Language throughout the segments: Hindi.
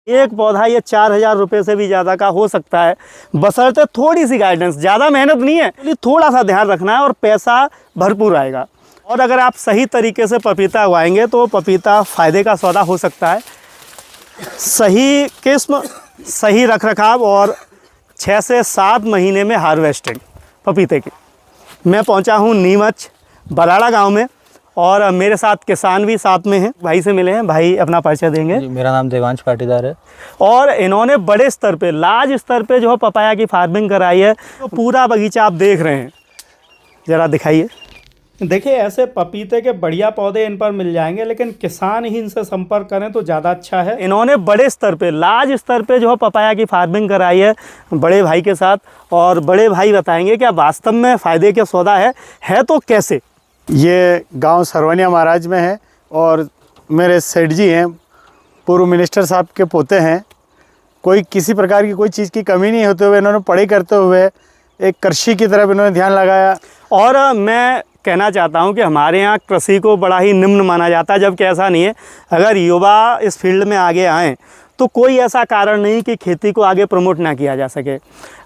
एक पौधा ये 4,000 रुपये से भी ज़्यादा का हो सकता है, बशर्ते थोड़ी सी गाइडेंस। ज़्यादा मेहनत नहीं है, थोड़ा सा ध्यान रखना है और पैसा भरपूर आएगा। और अगर आप सही तरीके से पपीता उगाएंगे तो पपीता फ़ायदे का सौदा हो सकता है। सही किस्म, सही रखरखाव और 6 से 7 महीने में हार्वेस्टिंग पपीते की। मैं पहुंचा हूं नीमच बराड़ा गांव में और मेरे साथ किसान भी साथ में हैं। भाई से मिले हैं, भाई अपना परिचय देंगे। जी, मेरा नाम देवांश पाटीदार है। और इन्होंने बड़े स्तर पे, लार्ज स्तर पे जो है पपाया की फार्मिंग कराई है। तो पूरा बगीचा आप देख रहे हैं, ज़रा दिखाइए। देखिए, ऐसे पपीते के बढ़िया पौधे इन पर मिल जाएंगे, लेकिन किसान ही इनसे संपर्क करें तो ज़्यादा अच्छा है। इन्होंने बड़े स्तर पे, लार्ज स्तर पे जो है पपाया की फार्मिंग कराई है बड़े भाई के साथ। और बड़े भाई बताएंगे क्या वास्तव में फ़ायदे का सौदा है तो कैसे। ये गांव सरवनिया महाराज में है और मेरे सेठ जी हैं, पूर्व मिनिस्टर साहब के पोते हैं। कोई किसी प्रकार की कोई चीज़ की कमी नहीं होते हुए इन्होंने पढ़ाई करते हुए एक कृषि की तरफ इन्होंने ध्यान लगाया। और मैं कहना चाहता हूं कि हमारे यहाँ कृषि को बड़ा ही निम्न माना जाता है, जबकि ऐसा नहीं है। अगर युवा इस फील्ड में आगे आएँ तो कोई ऐसा कारण नहीं कि खेती को आगे प्रमोट ना किया जा सके।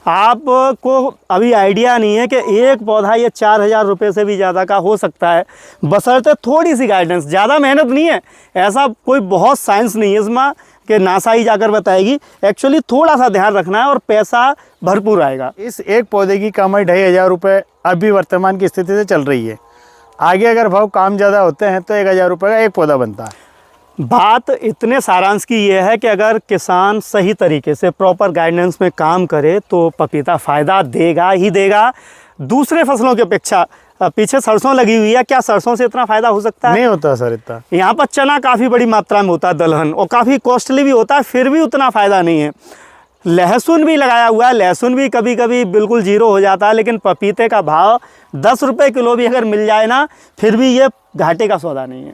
आपको अभी आइडिया नहीं है कि एक पौधा ये 4,000 रुपये से भी ज़्यादा का हो सकता है, बशर्ते थोड़ी सी गाइडेंस। ज़्यादा मेहनत नहीं है, ऐसा कोई बहुत साइंस नहीं है इसमें कि नासा ही जाकर बताएगी। एक्चुअली थोड़ा सा ध्यान रखना है और पैसा भरपूर आएगा। इस एक पौधे की कमाई 2,500 रुपये अभी वर्तमान की स्थिति से चल रही है। आगे अगर भाव काम ज़्यादा होते हैं तो 1,000 रुपये का एक पौधा बनता है। बात इतने सारांश की ये है कि अगर किसान सही तरीके से प्रॉपर गाइडेंस में काम करे तो पपीता फ़ायदा देगा ही देगा। दूसरे फसलों की अपेक्षा, पीछे सरसों लगी हुई है, क्या सरसों से इतना फ़ायदा हो सकता है? नहीं होता सर इतना। यहाँ पर चना काफ़ी बड़ी मात्रा में होता है, दलहन, और काफ़ी कॉस्टली भी होता है, फिर भी उतना फ़ायदा नहीं है। लहसुन भी लगाया हुआ है, लहसुन भी कभी कभी बिल्कुल जीरो हो जाता है, लेकिन पपीते का भाव 10 रुपये किलो भी अगर मिल जाए ना, फिर भी ये घाटे का सौदा नहीं है।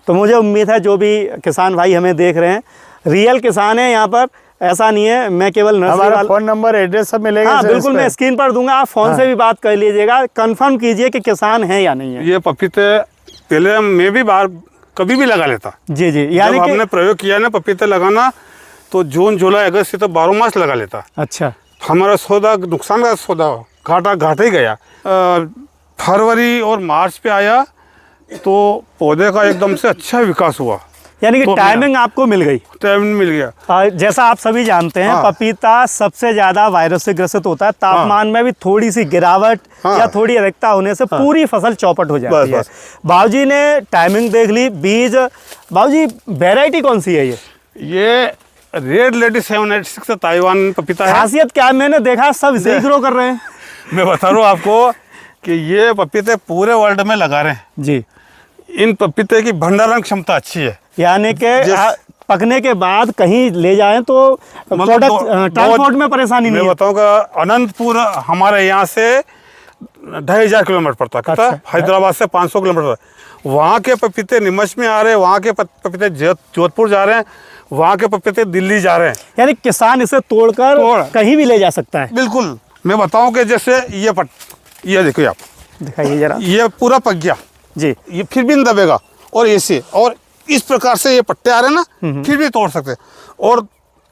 तो मुझे उम्मीद है जो भी किसान भाई हमें देख रहे हैं, रियल किसान है यहाँ पर, ऐसा नहीं है। मैं केवल हमारा फ़ोन नंबर, एड्रेस सब मिलेगा। हाँ बिल्कुल, मैं स्क्रीन पर दूंगा, आप फ़ोन से भी बात कर लीजिएगा, कंफर्म कीजिए कि किसान है या नहीं है। ये पपीते पहले मैं भी बाहर कभी भी लगा लेता। जी जी, यानी कि हमने प्रयोग किया ना पपीते लगाना, तो जून जुलाई अगस्त से तो 12 मास लगा लेता। अच्छा, हमारा सौदा नुकसान का सौदा, घाटा ही गया। फरवरी और मार्च पे आया तो पौधे का एकदम से अच्छा विकास हुआ। यानी कि तो टाइमिंग आपको मिल गई। टाइमिंग मिल गया। जैसा आप सभी जानते हैं, हाँ। पपीता सबसे ज़्यादा वायरस से ग्रसित होता है। तापमान में भी थोड़ी सी गिरावट या थोड़ी अधिकता होने से पूरी फसल चौपट हो जाती है। बाबूजी ने टाइमिंग देख ली, बीज। बाबूजी, वैरायटी कौन सी है ये रेड लेडी 786 ताइवान पपीता है। खासियत क्या है? मैंने देखा सब इसे ग्रो कर रहे हैं। मैं बता रहा हूँ आपको कि ये पपीते पूरे वर्ल्ड में लगा रहे हैं जी। इन पपीते की भंडारण क्षमता अच्छी है, यानी कि पकने के बाद कहीं ले जाएं तो प्रोडक्ट ट्रांसपोर्ट में परेशानी नहीं है। मैं बताऊंगा, अनंतपुर हमारे यहाँ से 2,500 किलोमीटर पड़ता है। अच्छा। हैदराबाद से 500 किलोमीटर। वहाँ के पपीते नीमच में आ रहे हैं, वहाँ के पपीते जोधपुर जा रहे हैं, वहाँ के पपीते दिल्ली जा रहे हैं। यानी किसान इसे तोड़कर कहीं भी ले जा सकता है। बिल्कुल। मैं बताऊं कि जैसे ये देखिए आप, दिखाइए जरा। ये पूरा पक गया जी। ये फिर भी नहीं दबेगा, और ऐसे और इस प्रकार से ये पट्टे आ रहे हैं ना, फिर भी तोड़ सकते। और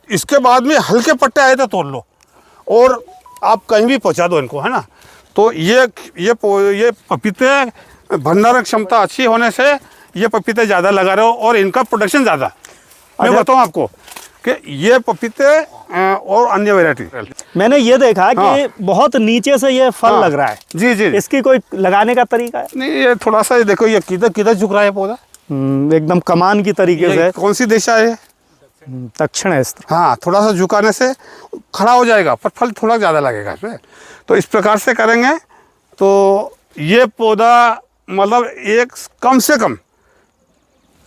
इसके बाद में हल्के पट्टे आए तो तोड़ लो और आप कहीं भी पहुंचा दो इनको, है ना। तो ये पपीते भंडारण क्षमता अच्छी होने से ये पपीते ज़्यादा लगा रहे हो और इनका प्रोडक्शन ज़्यादा। मैं बताऊँ आपको कि ये पपीते और अन्य वैरायटी, मैंने ये देखा कि बहुत नीचे से ये फल लग रहा है। जी जी। इसकी कोई लगाने का तरीका है? नहीं, ये थोड़ा सा ये देखो, ये किधर झुक रहा है पौधा, एकदम कमान की तरीके से। कौन सी दिशा है? दक्षिण है। हाँ, थोड़ा सा झुकाने से खड़ा हो जाएगा, पर फल थोड़ा ज़्यादा लगेगा इसमें। तो इस प्रकार से करेंगे तो ये पौधा मतलब एक कम से कम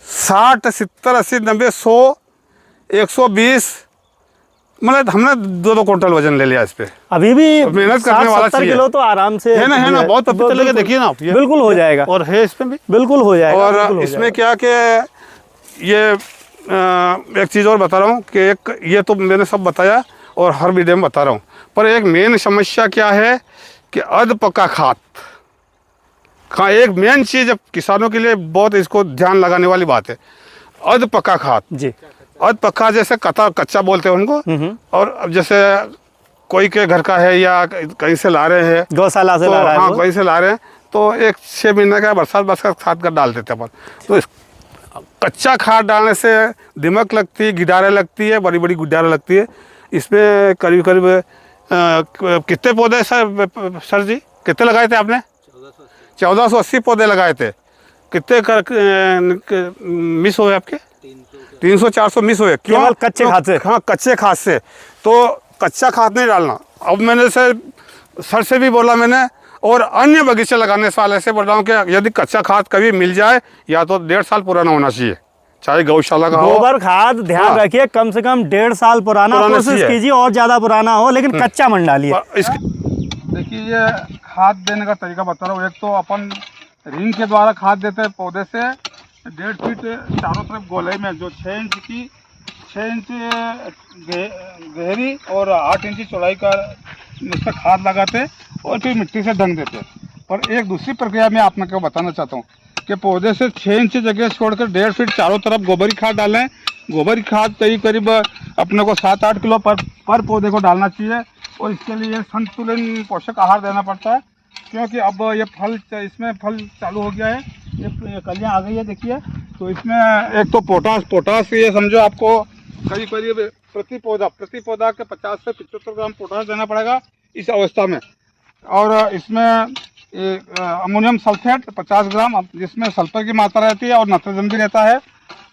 60, 70, 80, 90, 100, 120, मतलब हमने 2-2 क्विंटल वजन ले लिया इस पे। अभी भी मेहनत करने वाला 60-70 किलो तो आराम से है ना। बहुत पपीते लेके देखिए ना आप, बिल्कुल हो जाएगा। और है इसमें भी बिल्कुल हो जाएगा। और इसमें क्या कि ये एक चीज़ और बता रहा हूँ कि एक, ये तो मैंने सब बताया और हर वीडियो में बता रहा हूँ, पर एक मेन समस्या क्या है कि अध पका खाद का एक मेन चीज़ किसानों के लिए बहुत इसको ध्यान लगाने वाली बात है। अध पका खाद जी। अर्ध पक्का जैसे कच्चा बोलते हैं उनको। और अब जैसे कोई के घर का है या कहीं से ला रहे हैं, गौशाला से तो ला रहा है हाँ वो। कहीं से ला रहे हैं, तो एक 6 महीने का बरसात खाद कर डाल देते हैं अपन। तो कच्चा खाद डालने से दिमक लगती है, गिडारें लगती है, बड़ी बड़ी गिडारें लगती है। इसमें करीब करीब कितने पौधे सर जी कितने लगाए थे आपने? 1480 पौधे लगाए थे। कितने मिस हुए आपके? 300-400 मिस हुए। क्यों? केवल कच्चे खाद से? हाँ, कच्चे खाद से। तो कच्चा खाद नहीं डालना। अब मैंने सर से भी बोला मैंने, और अन्य बगीचे लगाने वाले से बोल रहा हूँ कि यदि कच्चा खाद कभी मिल जाए या तो 1.5 साल पुराना होना चाहिए, चाहे गौशाला का हो। गोबर खाद ध्यान हाँ। रखिए, कम से कम 1.5 साल पुराना कोशिश चाहिए। कीजिए, और ज्यादा पुराना हो, लेकिन कच्चा मत डालिए। देखिए ये खाद देने का तरीका बता रहा हूँ। एक तो अपन रिंग के द्वारा खाद देते हैं पौधे से 1.5 फीट चारों तरफ गोलाई में, जो 6 इंच गहरी और 8 इंच चौड़ाई का इसमें खाद लगाते हैं और फिर मिट्टी से ढंक देते हैं। पर एक दूसरी प्रक्रिया मैं आप को बताना चाहता हूँ कि पौधे से 6 इंच जगह छोड़कर 1.5 फीट चारों तरफ गोबर की खाद डालें। गोबर की खाद करीब अपने को 7-8 किलो पर पौधे को डालना चाहिए। और इसके लिए संतुलन पोषक आहार देना पड़ता है, क्योंकि अब ये इसमें फल चालू हो गया है, ये कलियाँ आ गई है देखिए। तो इसमें एक तो पोटास ये समझो आपको करीब प्रति पौधा के 50 से 75 ग्राम पोटास देना पड़ेगा इस अवस्था में। और इसमें अमोनियम सल्फेट 50 ग्राम, जिसमें सल्फर की मात्रा रहती है और नाइट्रोजन भी रहता है।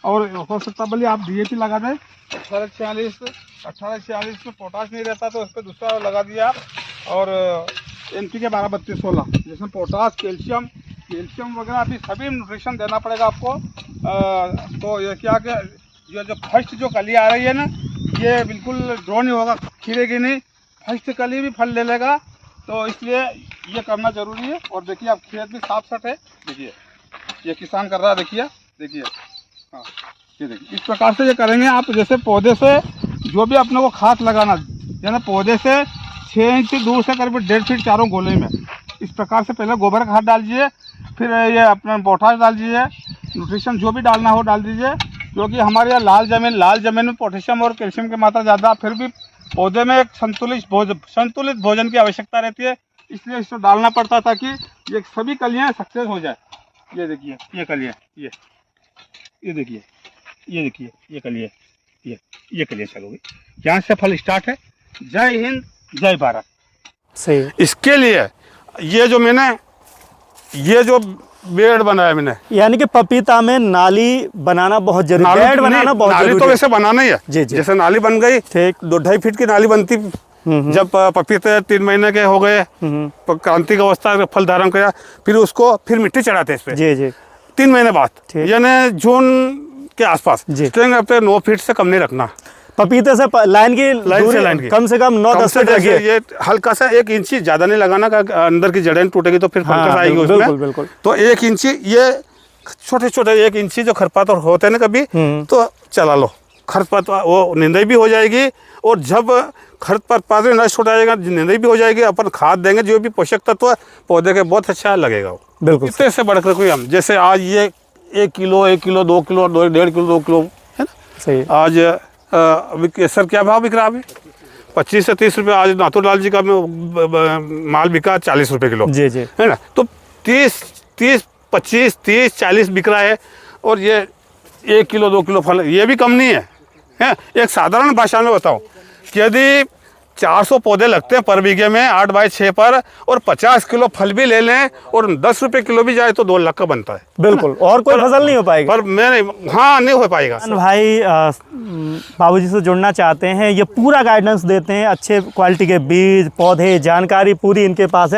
और हो सकता भले आप DAP लगा दें 1846 में पोटाश नहीं रहता तो उस पर दूसरा लगा दिया आप। और NPK 12-32-16 जिसमें पोटास, कैल्शियम वगैरह अभी सभी न्यूट्रिशन देना पड़ेगा आपको। तो ये क्या कि ये जो फर्स्ट जो कली आ रही है ना, ये बिल्कुल ड्रो नहीं होगा, खिलेगी नहीं, फर्स्ट कली भी फल ले लेगा। तो इसलिए ये करना जरूरी है। और देखिए आप खेत भी साफ सट है, देखिए ये किसान कर रहा है, देखिए हाँ ये देखिए। इस प्रकार से ये करेंगे आप। जैसे पौधे से जो भी अपने को खाद लगाना, यानी पौधे से 6 इंच दूर से करीब 1.5 फीट चारों गोले में, इस प्रकार से पहले गोबर खाद डाल दीजिए, फिर ये अपना पोटाश डाल दीजिए, न्यूट्रिशन जो भी डालना हो डाल दीजिए। क्योंकि हमारे यहाँ लाल जमीन में पोटेशियम और कैल्शियम की मात्रा ज़्यादा, फिर भी पौधे में एक संतुलित भोजन की आवश्यकता रहती है, इसलिए इसको डालना पड़ता है ताकि ये सभी कलियाँ सक्सेस हो जाए। ये देखिए ये कलियाँ, ये देखिए ये कलियाँ, ये कलियाँ चालू हुई, यहाँ से फल स्टार्ट है। जय हिंद, जय भारत। सही। इसके लिए ये जो बेड बनाया मैंने, यानी कि पपीता में नाली बनाना बहुत जरूरी है, बेड बनाना बहुत नाली जरूरी तो है। वैसे बनाना ही है। जी, जी। जैसे नाली बन गई, 2-2.5 फीट की नाली बनती जब पपीते 3 महीने के हो गए, क्रांति का अवस्था फल धारण किया, फिर मिट्टी चढ़ाते हैं इस पे। जी 3 महीने बाद, ठीक। यानी जून के आसपास। जी। अपने 9 फीट से कम नहीं रखना। पपीते से लाइन की दूरी कम से कम 9-10 फीट रखिए। ये हल्का सा 1 इंची ज्यादा नहीं लगाना, अंदर की जड़ें टूटेगी तो फिर फंगस आएगी उसमें। बिल्कुल। तो 1 इंची, ये छोटे 1 इंची जो खरपतवार होते हैं ना कभी, तो चला लो, खरपतवार वो निंदाई भी हो जाएगी। और जब खरपतवार नष्ट हो जाएगा, निंदाई भी हो जाएगी, अपन खाद देंगे जो भी पोषक तत्व पौधे के, बहुत अच्छा लगेगा वो। बिल्कुल। इतने से बढ़कर कोई हम, जैसे आज ये 1 किलो 2 किलो 1.5 किलो 2 किलो है ना। सही। आज अभी केसर क्या भाव बिक रहा है? अभी 25 से 30 रुपये। आज नाथूलाल जी का माल बिका 40 रुपये किलो, जी है ना। तो 30, 25, 30, 40 बिक रहा है। और ये 1 किलो 2 किलो फल, ये भी कम नहीं है। एक साधारण भाषा में बताऊँ कि यदि 400 पौधे लगते हैं पर बीघे में 8x6 पर, और 50 किलो फल भी ले लें और 10 रुपये किलो भी जाए तो 2 लाख का बनता है। बिल्कुल। और कोई फसल नहीं हो पाएगी। पर नहीं हो पाएगा। भाई बाबूजी से जुड़ना चाहते हैं, ये पूरा गाइडेंस देते हैं, अच्छे क्वालिटी के बीज, पौधे, जानकारी पूरी इनके पास है।